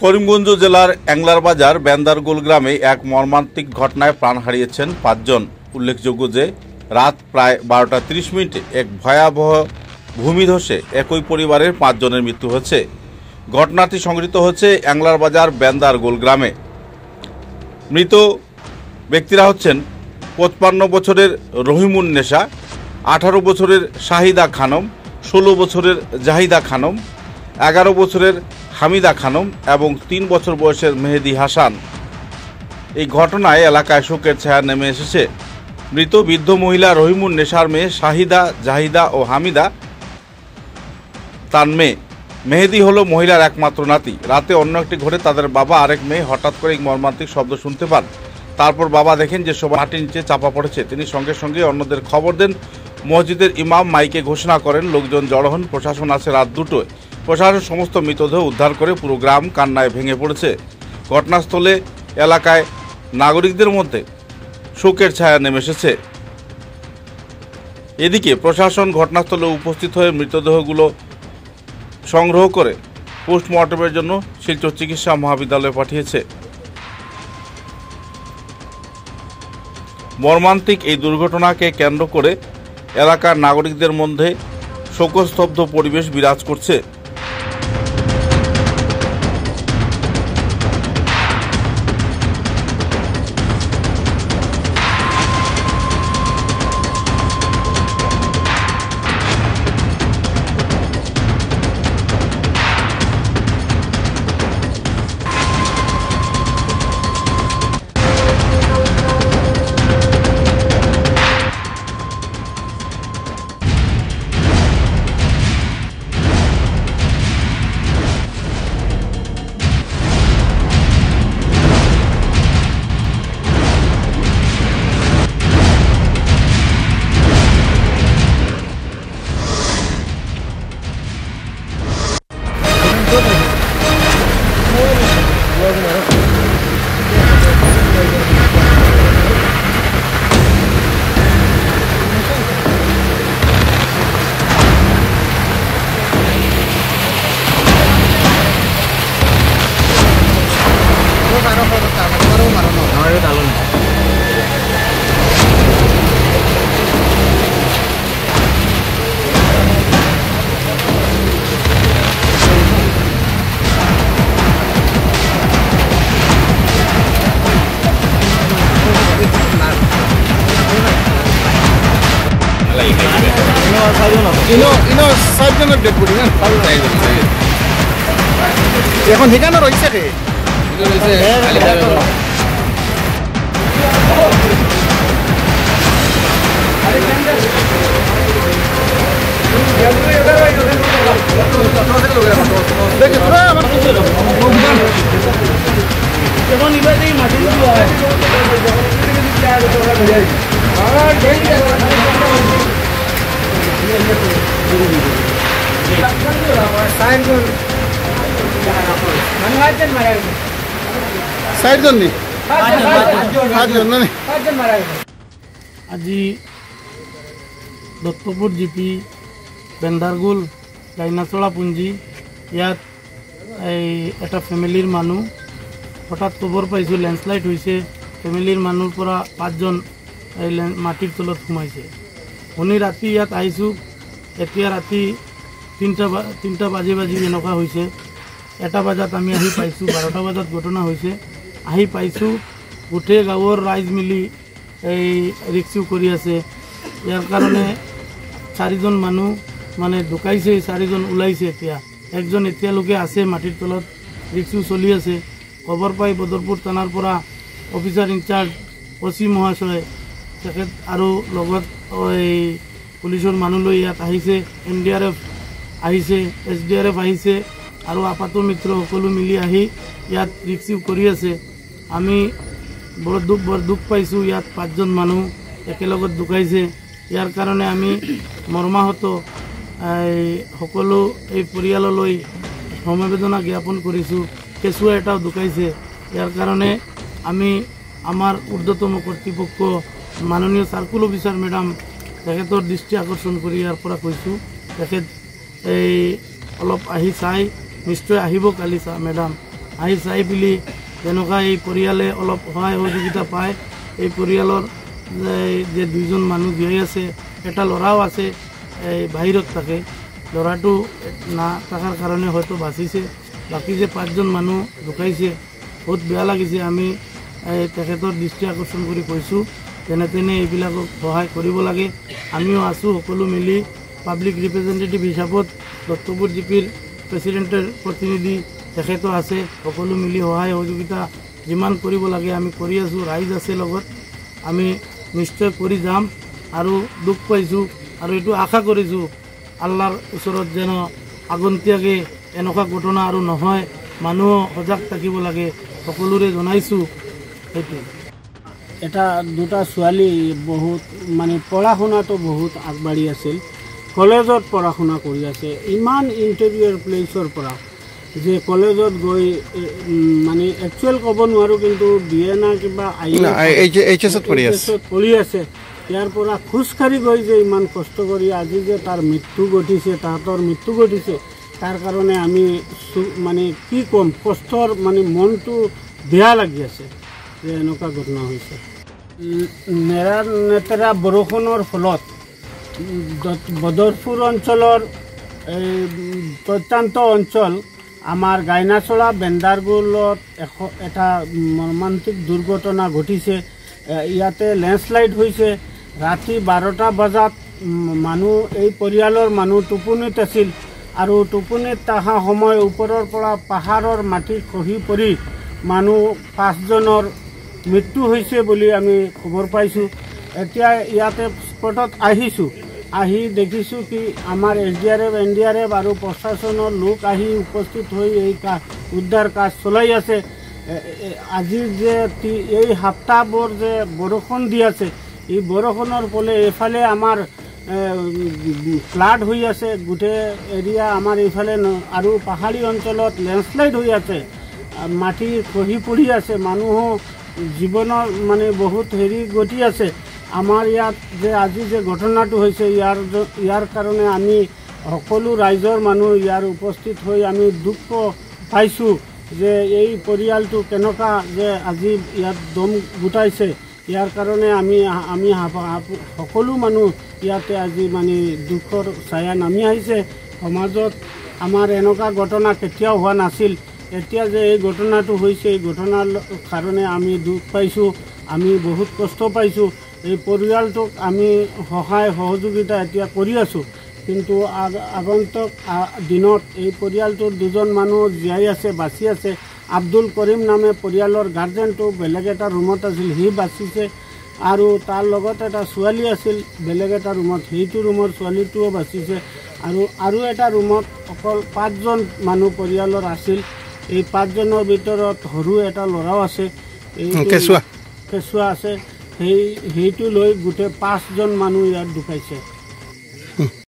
করিমগঞ্জ জেলার অ্যাংলার বাজার বেন্দারগোল গ্রামে এক মর্মান্তিক ঘটনায় প্রাণ হারিয়েছেন ৫ জন। উল্লেখযোগ্য যে রাত প্রায় ১২:৩০ এক ভয়াবহ ভূমিধসে একই পরিবারের ৫ জনের মৃত্যু হয়েছে। ঘটনাটি সংঘটিত হচ্ছে অ্যাংলার বাজার বেন্দারগোল গ্রামে। মৃত ব্যক্তিরা হচ্ছেন ৫৫ বছরের রহিমুন নেশা, ১৮ বছরের শাহিদা খানম, ১৬ বছরের জাহিদা খানম, ১১ বছরের হামিদা খানম এবং ৩ বছর বয়সের মেহেদি হাসান। এই ঘটনায় এলাকায় শোকের ছায়া নেমে এসেছে। মৃত বৃদ্ধ মহিলা রহিমুন নেশার মেয়ে শাহিদা, জাহিদা ও হামিদা তার মেয়ে। মেহেদি হলো মহিলার একমাত্র নাতি। রাতে অন্য একটি ঘরে তাদের বাবা আরেক মেয়ে হঠাৎ করে এক মর্মান্তিক শব্দ শুনতে পান। তারপর বাবা দেখেন যে সবাই মাটির নিচে চাপা পড়েছে। তিনি সঙ্গে সঙ্গে অন্যদের খবর দেন। মসজিদের ইমাম মাইকে ঘোষণা করেন, লোকজন জড়ো হন। প্রশাসন আসে রাত ২টোয়। প্রশাসন সমস্ত মৃতদেহ উদ্ধার করে পুরো গ্রাম কান্নায় ভেঙে পড়েছে। ঘটনাস্থলে এলাকায় নাগরিকদের মধ্যে শোকের ছায়া নেমে এসেছে। এদিকে প্রশাসন ঘটনাস্থলে উপস্থিত হয়ে মৃতদেহগুলো সংগ্রহ করে পোস্টমর্টমের জন্য শিলচর চিকিৎসা মহাবিদ্যালয়ে পাঠিয়েছে। মর্মান্তিক এই দুর্ঘটনাকে কেন্দ্র করে এলাকার নাগরিকদের মধ্যে শোকস্তব্ধ পরিবেশ বিরাজ করছে। এখন ঠিকানা রয়েছে আজি দত্তপুর জিপি বেন্দারগোল ডাইনাচলা পুঞ্জি ইয়াত এটা ফেমিলির মানুষ হঠাৎ খবর পাইছো ল্যান্ডস্লাইড হয়েছে। ফেমিলির মানুষ পৰা ৫ জন মাটিৰ তলত সোমাইছে। শুনি ৰাতি ইয়াত আহিছো। এতিয়া ৰাতি ৩টা বাজি এনেকুৱা হৈছে। ১টা বজাত আমি আহি পাইছোঁ। ১২টা বজাত ঘটনা হৈছে। আহি পাইছোঁ গোটেই গাঁৱৰ ৰাইজ মিলি এই ৰিক্সিউ কৰি আছে। ইয়াৰ কাৰণে ৪জন মানুহ মানে ঢুকাইছে, ৪জন ওলাইছে। এতিয়া একজন এতিয়ালৈকে আছে মাটিৰ তলত, ৰিক্সিউ চলি আছে। খবৰ পাই বদৰপুৰ থানাৰ পৰা অফিচাৰ ইনচাৰ্জ অচি মহাশয় তেখেত আৰু লগত এই পুলিচৰ মানুহ লৈ ইয়াত আহিছে। NDRF আহিছে, SDRF আহিছে আৰু আপাত মিত্ৰ সকলো মিলি আহি ইয়াত ৰিক্সিউ কৰি আছে। আমি বৰ দুখ পাইছোঁ। ইয়াত ৫ জন মানুহ একেলগত ঢুকাইছে। ইয়াৰ কাৰণে আমি মৰ্মাহত সকলো এই পৰিয়াললৈ সমবেদনা জ্ঞাপন কৰিছোঁ। কেঁচুৱা এটাও ঢুকাইছে। ইয়াৰ কাৰণে আমি আমাৰ ঊৰ্ধ্বতম কৰ্তৃপক্ষ মাননীয় সাৰ্কুল অফিসাৰ ম্যাডাম তেখেতৰ দৃষ্টি আকৰ্ষণ কৰি ইয়াৰ পৰা কৈছোঁ। তেখেত এই অলপ আহি চাই নিশ্চয় আহিব কালি ম্যাডাম। আহি চাই পেলি যেনেকুৱা এই পৰিয়ালে অলপ সহায় সহযোগিতা পায়। এই পৰিয়ালৰ যে দুইজন মানুহ জীয়াই আছে, এটা ল'ৰাও আছে, এই বাহিৰত থাকে। ল'ৰাটো না থকাৰ কাৰণে হয়তো বাচিছে। বাকী যে 5জন মানুহ ঢুকাইছে, বহুত বেয়া লাগিছে। আমি তেখেতৰ দৃষ্টি আকৰ্ষণ কৰি কৈছোঁ, যেনে তেনে এইবিলাকক সহায় কৰিব লাগে। আমিও আছোঁ সকলো মিলি পাব্লিক ৰিপ্ৰেজেণ্টেটিভ হিচাপত। দত্তপুৰ জিপিৰ প্ৰেচিডেণ্টৰ প্ৰতিনিধি তেখেতো আছে। সকলো মিলি সহায় সহযোগিতা যিমান কৰিব লাগে আমি কৰি আছোঁ। ৰাইজ আছে লগত, আমি নিশ্চয় কৰি যাম। আৰু দুখ পাইছোঁ আৰু এইটো আশা কৰিছোঁ আল্লাহৰ ওচৰত যেন আগন্তীয়াকৈ এনেকুৱা ঘটনা আৰু নহয়। মানুহ সজাগ থাকিব লাগে, সকলোৰে জনাইছোঁ। সেইটোৱে এটা দুটা ছোৱালী বহুত মানে পঢ়া শুনাটো বহুত আগবাঢ়ি আছিল, কলেজত পঢ়া শুনা কৰি আছে। ইমান ইণ্টেৰিয়ৰ প্লেচৰ পৰা যে কলেজত গৈ মানে একচুৱেল ক'ব নোৱাৰোঁ, কিন্তু BA না কিবা HSত পঢ়ি আছে। ইয়াৰ পৰা খোজকাঢ়ি গৈ যে ইমান কষ্ট কৰি আজি যে তাৰ মৃত্যু ঘটিছে, তাহাঁতৰ মৃত্যু ঘটিছে, তাৰ কাৰণে আমি মানে কি ক'ম, কষ্টৰ মানে মনটো বেয়া লাগি আছে যে এনেকুৱা ঘটনা হৈছে। নেৰা বৰষুণৰ ফলত বদৰপুৰ অঞ্চলৰ এই প্ৰত্যন্ত অঞ্চল আমাৰ গাইনাচলা বেন্দাৰগুলত এটা মৰ্মান্তিক দুৰ্ঘটনা ঘটিছে। ইয়াতে লেণ্ডশ্লাইড হৈছে। ৰাতি 12টা বজাত মানুহ, এই পৰিয়ালৰ মানুহ টোপনিত আছিল আৰু টোপনিত থকা সময় ওপৰৰ পৰা পাহাৰৰ মাটি খহি পৰি মানুহ 5জনৰ মৃত্যু হৈছে বুলি আমি খবৰ পাইছোঁ। এতিয়া ইয়াতে স্পটত আহিছোঁ, আহি দেখিছোঁ কি আমাৰ SDRF, NDRF আৰু প্ৰশাসনৰ লোক আহি উপস্থিত হৈ এই উদ্ধাৰ কাজ চলাই আছে। আজি যে এই সপ্তাহবোৰ যে বৰষুণ দি আছে, এই বৰষুণৰ ফলে এইফালে আমাৰ ফ্লাড হৈ আছে গোটেই এৰিয়া আমাৰ এইফালে, আৰু পাহাৰী অঞ্চলত লেণ্ডশ্লাইড হৈ আছে, মাটি খহি পৰি আছে, মানুহো জীৱনৰ মানে বহুত গতি আছে। আমাৰ ইয়াত যে আজি যে ঘটনাটো হৈছে, ইয়াৰ কাৰণে আমি সকলো ৰাইজৰ মানুহ ইয়াৰ উপস্থিত হৈ আমি দুখ পাইছোঁ যে এই পৰিয়ালটো কেনেকুৱা যে আজি ইয়াত দম গোটাইছে। ইয়াৰ কাৰণে আমি সকলো মানুহ ইয়াতে আজি মানে দুখৰ ছায়া নামি আহিছে। সমাজত আমাৰ এনেকুৱা ঘটনা কেতিয়াও হোৱা নাছিল। এতিয়া যে এই ঘটনাটো হৈছে, এই ঘটনাৰ কাৰণে আমি দুখ পাইছোঁ, আমি বহুত কষ্ট পাইছোঁ। এই পৰিয়ালটোক আমি সহায় সহযোগিতা এতিয়া কৰি আছোঁ, কিন্তু আগন্তুক দিনত এই পৰিয়ালটোৰ 2জন মানুহ জীয়াই আছে, বাচি আছে। আব্দুল কৰিম নামে পৰিয়ালৰ গাৰ্জেনটো বেলেগ এটা ৰুমত আছিল, সি বাচিছে। আৰু তাৰ লগত এটা ছোৱালী আছিল বেলেগ এটা ৰুমত, সেইটো ৰুমৰ ছোৱালীটোও বাচিছে। আৰু এটা ৰুমত অকল 5জন মানুহ পৰিয়ালৰ আছিল। এই 5জনৰ ভিতৰত সৰু এটা ল'ৰাও আছে, কেঁচুৱা আছে। সেইটো লৈ গোটেই 5জন মানুহ ইয়াত ঢুকাইছে।